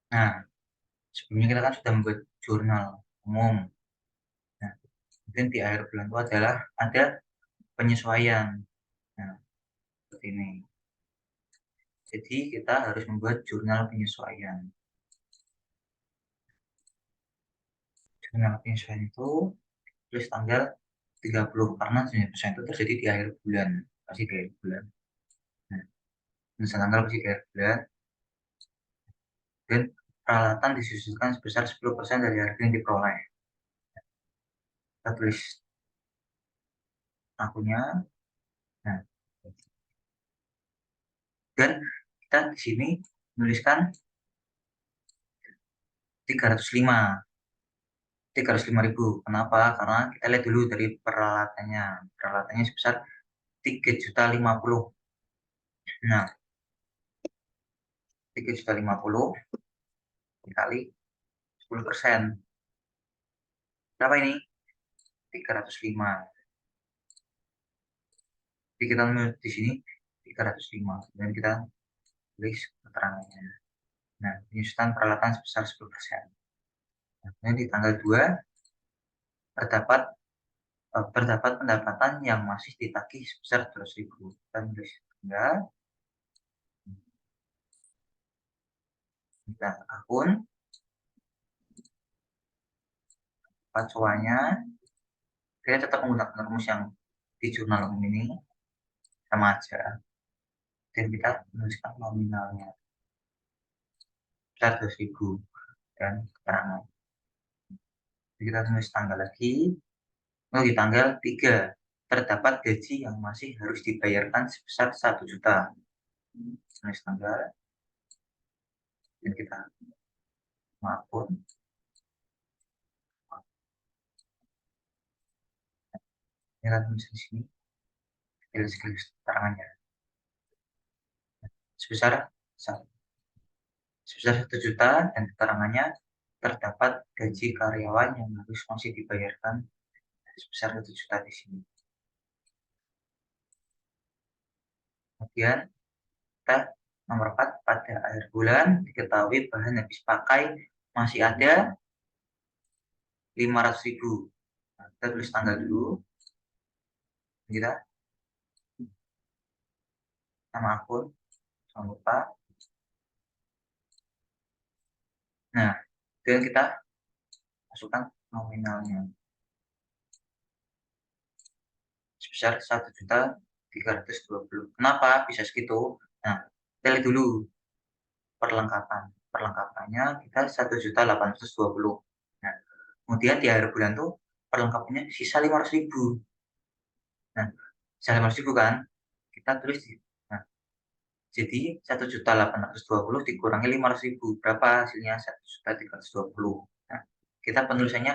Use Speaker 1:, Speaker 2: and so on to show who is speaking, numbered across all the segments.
Speaker 1: Nah, sebelumnya kita kan sudah membuat jurnal umum. Nah, mungkin di akhir bulan itu adalah ada penyesuaian. Nah, seperti ini. Jadi kita harus membuat jurnal penyesuaian. Jurnal penyesuaian itu tulis tanggal 30 karena penyesuaian itu terjadi di akhir bulan, pasti di akhir bulan. Nah, tulisan tanggal pasti di akhir bulan dan peralatan disusulkan sebesar 10% dari harga yang diperoleh. Kita tulis akunnya. Nah, dan kita di sini menuliskan 305 ribu. Kenapa? Karena kita lihat dulu dari peralatannya. Peralatannya sebesar 3.050.000. Nah, 3.050.000 dikali 10%. Berapa ini? 305. Jadi kita menulis di sini 305. Dan kita tulis keterangannya. Nah, penyusutan peralatan sebesar 10%. Nah, di tanggal 2 terdapat pendapatan yang masih ditagih sebesar 200.000. Kita tulis tanggal, kita akun, pacuannya, kita tetap menggunakan rumus yang di jurnal umum ini sama aja. Dan kita menuliskan nominalnya sebesar 200.000 dan keterangan. Jadi kita tulis tanggal lagi. Oh, di tanggal 3 terdapat gaji yang masih harus dibayarkan sebesar 1 juta. Tulis tanggal dan kita maupun kita tulis di sini garis-garis keterangannya sebesar 1 juta dan keterangannya terdapat gaji karyawan yang harus masih dibayarkan sebesar 1 juta di sini. Kemudian kita nomor 4, pada akhir bulan diketahui bahan habis pakai masih ada 500.000. Nah, kita tulis tanggal dulu. Kita nama akun, jangan lupa. Nah, dan kita masukkan nominalnya sebesar 1.320.000. Kenapa bisa segitu? Nah, kita lihat dulu perlengkapan. Perlengkapannya kita 1.820.000. Nah, kemudian di akhir bulan tuh perlengkapannya sisa 500.000. Nah, sisa 500.000 kan? Kita tulis di, nah, jadi 1.820.000 dikurangi 500.000. Berapa hasilnya? 1.320.000. Nah, kita penulisannya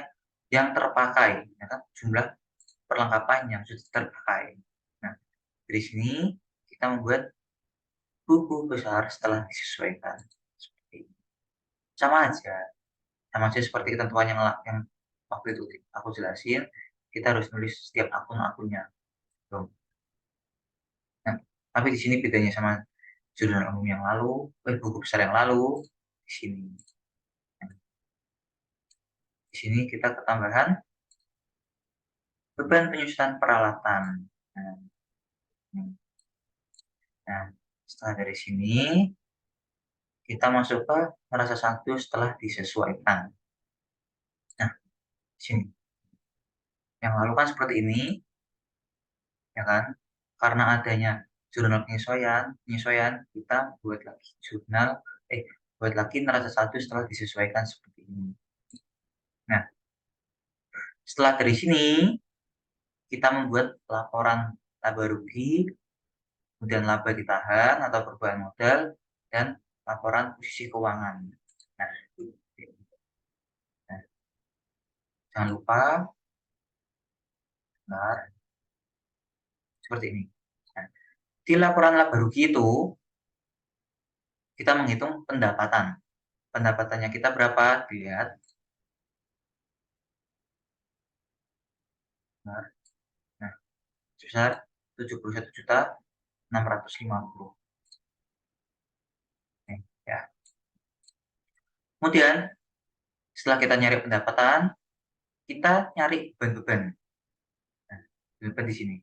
Speaker 1: yang terpakai, ya kan? Jumlah perlengkapan yang sudah terpakai. Nah, dari sini kita membuat buku besar setelah disesuaikan. Seperti ini. Sama aja seperti ketentuan yang waktu itu aku jelasin. Kita harus nulis setiap akun-akunnya. Nah, tapi di sini bedanya sama jurnal umum yang lalu, buku besar yang lalu, di sini. Nah, di sini kita ketambahan beban penyusunan peralatan. Nah, nah, setelah dari sini kita masuk ke neraca 1 setelah disesuaikan. Nah, di sini yang lalu kan seperti ini, ya kan? Karena adanya jurnal penyesuaian kita buat lagi neraca 1 setelah disesuaikan seperti ini. Nah, setelah dari sini kita membuat laporan laba rugi, kemudian laba ditahan atau perubahan modal, dan laporan posisi keuangan. Nah, nah jangan lupa, nah, seperti ini. Nah, di laporan laba rugi itu kita menghitung pendapatan. Pendapatannya kita berapa? Dilihat. Nah, nah sebesar 71.650.000. Nih, ya. Kemudian setelah kita nyari pendapatan, kita nyari beban-beban. Nah, beban di sini.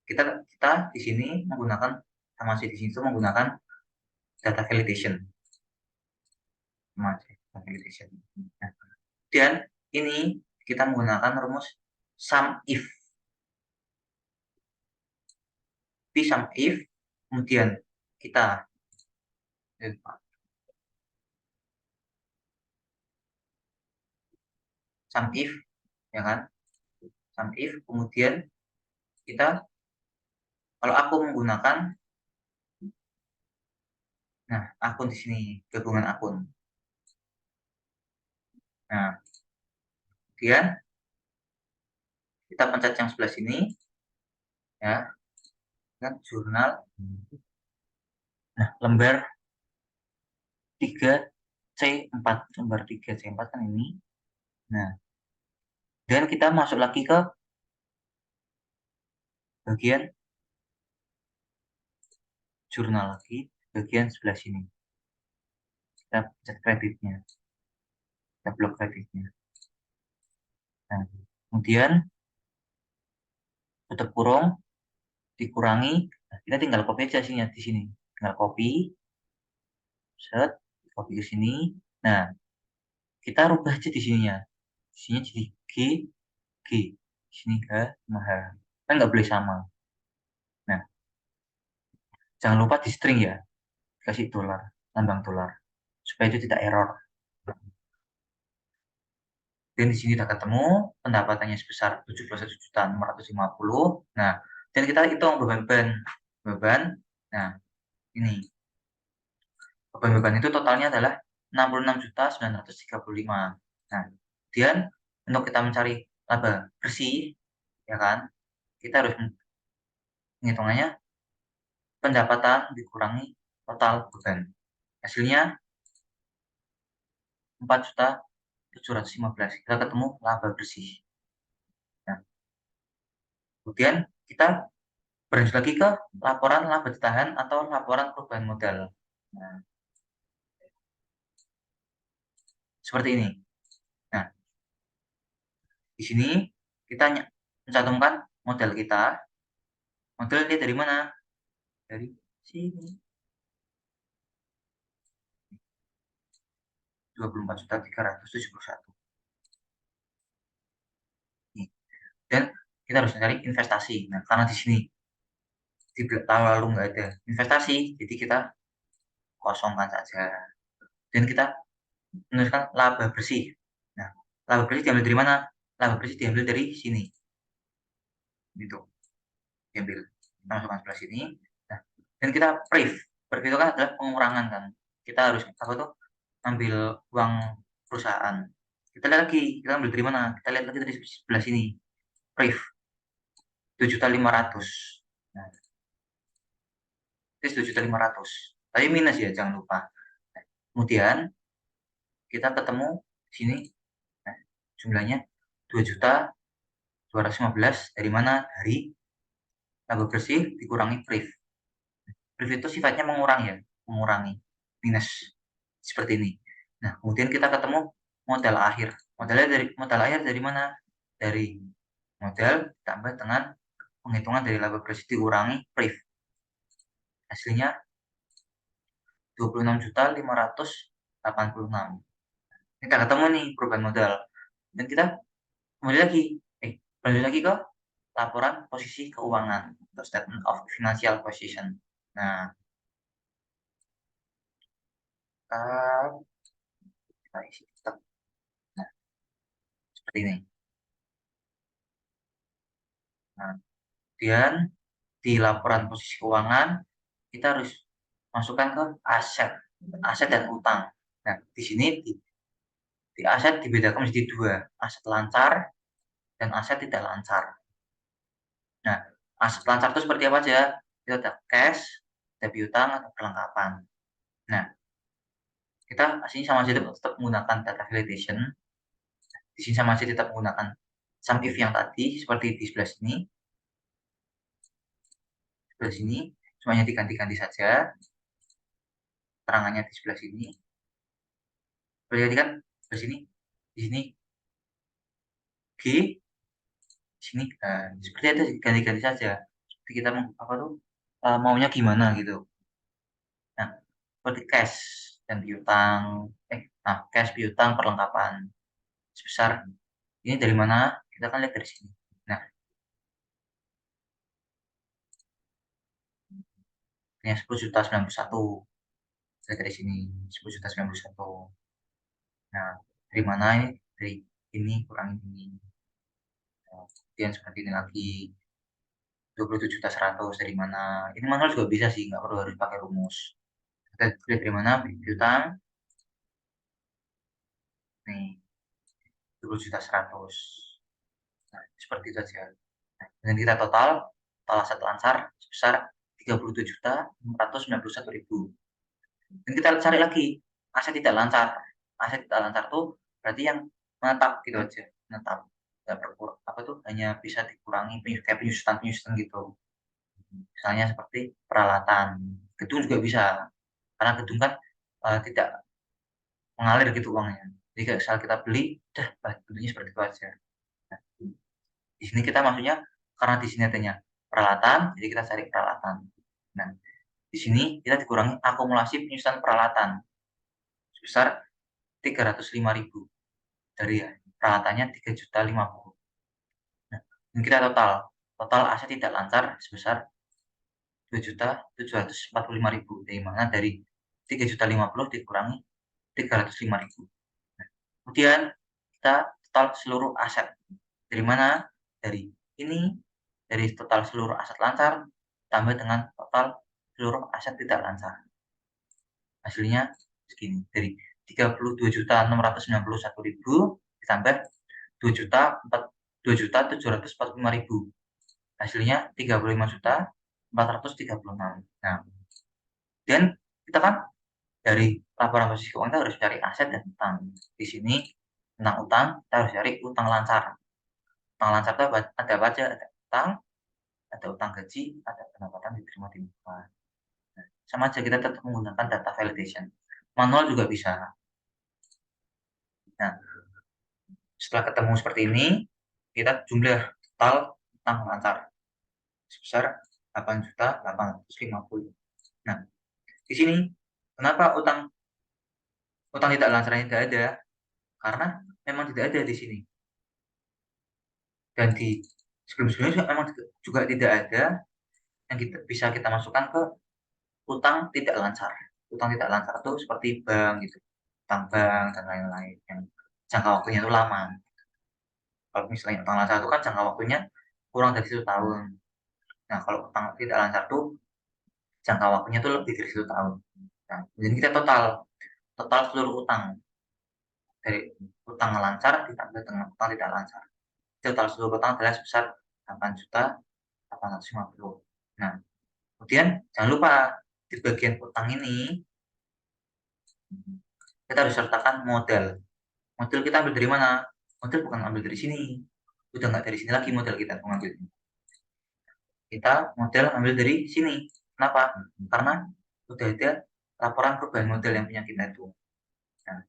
Speaker 1: Kita di sini menggunakan masih di sini itu menggunakan data validation. Nah, kemudian ini kita menggunakan rumus sum if. Sum if, kemudian kita sum if, ya kan? Sum if, kemudian kita, kalau aku menggunakan, nah akun di sini, gabungan akun. Nah, kemudian kita pencet yang sebelah sini, ya, kan jurnal. Nah, lembar 3C4, lembar 3C4 kan ini. Nah, dan kita masuk lagi ke bagian jurnal lagi, bagian sebelah sini. Kita pencet kreditnya, kita blok kreditnya. Nah, kemudian tutup kurung, dikurangi. Nah, kita tinggal copy aja sini di sini. Tinggal copy, set, copy ke sini. Nah, kita rubah aja di sininya. Di sini jadi G. Di sini H sama H. Kan nggak boleh sama. Nah, jangan lupa di string ya. Kasih dolar, lambang dolar. Supaya itu tidak error. Dan di sini sudah ketemu pendapatannya sebesar 71.650. Nah, dan kita hitung beban. Nah, ini beban itu totalnya adalah 66.935. Nah, kemudian untuk kita mencari laba bersih, ya kan, kita harus menghitungannya pendapatan dikurangi total beban. Hasilnya 4.715. Kita ketemu laba bersih. Nah, kemudian kita berlanjut lagi ke laporan laba ditahan atau laporan perubahan modal. Nah, seperti ini. Nah, di sini kita mencantumkan modal kita. Modal dia dari mana? Dari sini. 24.371. Dan kita harus mencari investasi. Nah, karena di sini di tahun lalu nggak ada investasi, jadi kita kosongkan saja. Dan kita menuliskan laba bersih. Nah, laba bersih diambil dari mana? Laba bersih diambil dari sini. Gitu. Diambil. Kita masukkan sebelah sini. Nah, dan kita priv. Priv itu kan adalah pengurangan kan. Kita harus apa tuh? Ambil uang perusahaan. Kita lihat lagi, kita ambil dari mana? Kita lihat lagi dari sebelah sini. Priv 7.500. Nah, itu 7.500. Tapi minus ya, jangan lupa. Nah, kemudian kita ketemu di sini. Nah, jumlahnya 2.215 dari mana? Dari laba bersih dikurangi priv. Priv itu sifatnya mengurangi minus seperti ini. Nah, kemudian kita ketemu modal akhir. Modal akhir dari mana? Dari modal ditambah dengan penghitungan dari laba bersih dikurangi priv. Hasilnya 26.586. Kita ketemu nih perubahan modal. Dan kita kembali lagi ke laporan posisi keuangan atau statement of financial position. Nah, kita isi tetap. Nah, seperti ini. Nah, kemudian di laporan posisi keuangan kita harus masukkan ke aset dan utang. Nah, di sini di aset dibedakan menjadi dua, aset lancar dan aset tidak lancar. Nah, aset lancar itu seperti apa aja? Itu ada cash, ada piutang, atau perlengkapan. Nah, kita aslinya sama saja tetap menggunakan data validation. Di sini sama saja tetap menggunakan sum if yang tadi, seperti di sebelah sini. Sebelah sini, semuanya diganti-ganti saja. Terangannya di sebelah sini. Berarti kan di sini G, di sini seperti itu, ganti-ganti saja. Seperti kita apa tuh maunya gimana gitu. Nah, seperti cash dan piutang, cash piutang perlengkapan sebesar ini dari mana? Kita kan lihat dari sini. Nah, ini 10.091. Lihat dari sini 10.091. Nah, dari mana ini? Dari ini kurang ini. Nah, kemudian seperti ini lagi 27.100 dari mana? Ini manual juga bisa sih, nggak perlu harus pakai rumus. Kita lihat dari mana? Piutang. Nih, 20.100. Nah, seperti itu saja. Nah, dan kita total aset lancar sebesar 37.691.000. Dan kita cari lagi aset tidak lancar. Aset tidak lancar tuh berarti yang menetap gitu aja, menetap. Nggak berkurang, apa tuh hanya bisa dikurangi kayak penyusutan gitu. Misalnya seperti peralatan, gedung juga bisa. Karena gedung kan tidak mengalir gitu uangnya. Jadi kalau misal kita beli, udah bentuknya seperti itu aja. Nah, di sini kita maksudnya karena di sini adanya peralatan, jadi kita cari peralatan. Nah, di sini kita dikurangi akumulasi penyusutan peralatan sebesar 305.000 dari peralatannya 3.050. Nah, ini kita total aset tidak lancar sebesar 2.745.000, dari mana dari 3.050 dikurangi 305.000. Nah, kemudian kita total seluruh aset dari mana? Dari ini, dari total seluruh aset lancar tambah dengan total seluruh aset tidak lancar. Hasilnya segini, dari 32.691.000 ditambah 2.745.000. Hasilnya 35.436. Nah, dan kita kan dari laporan posisi keuangan kita harus cari aset dan utang. Di sini tentang utang kita harus cari utang lancar. Utang lancar itu ada apa aja? Ada utang gaji, ada pendapatan diterima di muka. Nah, sama aja kita tetap menggunakan data validation. Manual juga bisa. Nah, setelah ketemu seperti ini, kita jumlah total utang lancar sebesar 8.850. Nah, di sini kenapa utang tidak lancar ini tidak ada? Karena memang tidak ada di sini. Dan di sebelum-sebelumnya memang juga tidak ada yang bisa kita masukkan ke utang tidak lancar. Utang tidak lancar itu seperti bank gitu, utang bank dan lain-lain yang jangka waktunya itu lama. Kalau misalnya utang lancar itu kan jangka waktunya kurang dari 1 tahun. Nah, kalau utang tidak lancar itu jangka waktunya itu lebih dari 1 tahun. Nah, jadi kita total seluruh utang dari utang lancar ditambah dengan utang tidak lancar. Total seluruh utang adalah sebesar 8.850. Nah, kemudian jangan lupa di bagian utang ini kita harus sertakan modal. Model kita ambil dari mana? Model bukan ambil dari sini. Udah nggak dari sini lagi model kita mengambil. Kita model ambil dari sini. Kenapa? Karena udah ada laporan perubahan model yang punya kita itu. Nah,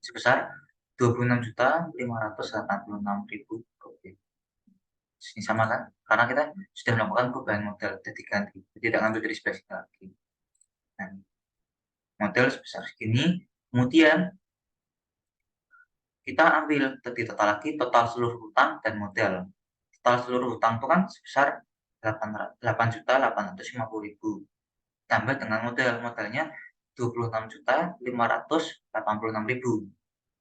Speaker 1: sebesar 26.586.000 rupiah. Ini sama kan? Karena kita sudah melakukan perubahan model, jadi ganti. Jadi tidak ambil dari sebelah sini lagi. Nah, model sebesar segini. Kemudian kita ambil di total lagi total seluruh utang dan modal. Total seluruh utang itu kan sebesar 8.850.000 tambah dengan modalnya 26.586.000,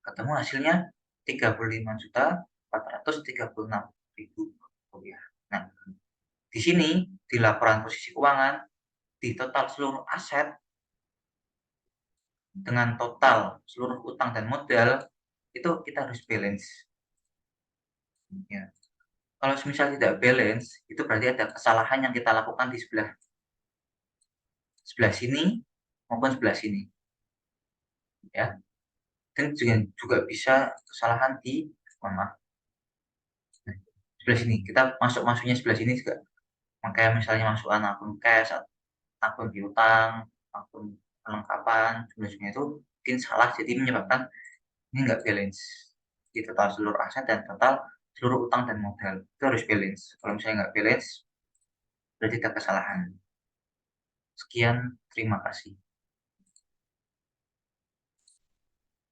Speaker 1: ketemu hasilnya 35.436.000 rupiah. Nah, di sini di laporan posisi keuangan di total seluruh aset dengan total seluruh utang dan modal itu kita harus balance. Ya. Kalau misal tidak balance, itu berarti ada kesalahan yang kita lakukan di sebelah sini maupun sebelah sini. Ya. Dan juga bisa kesalahan di mana? Sebelah sini. Kita masuknya sebelah sini juga. Makanya misalnya masukan akun cash, akun piutang, akun perlengkapan, jumlah-jumlah itu mungkin salah, jadi menyebabkan ini nggak balance di total seluruh aset dan total seluruh utang dan modal. Itu harus balance. Kalau misalnya nggak balance, berarti ada kesalahan. Sekian, terima kasih.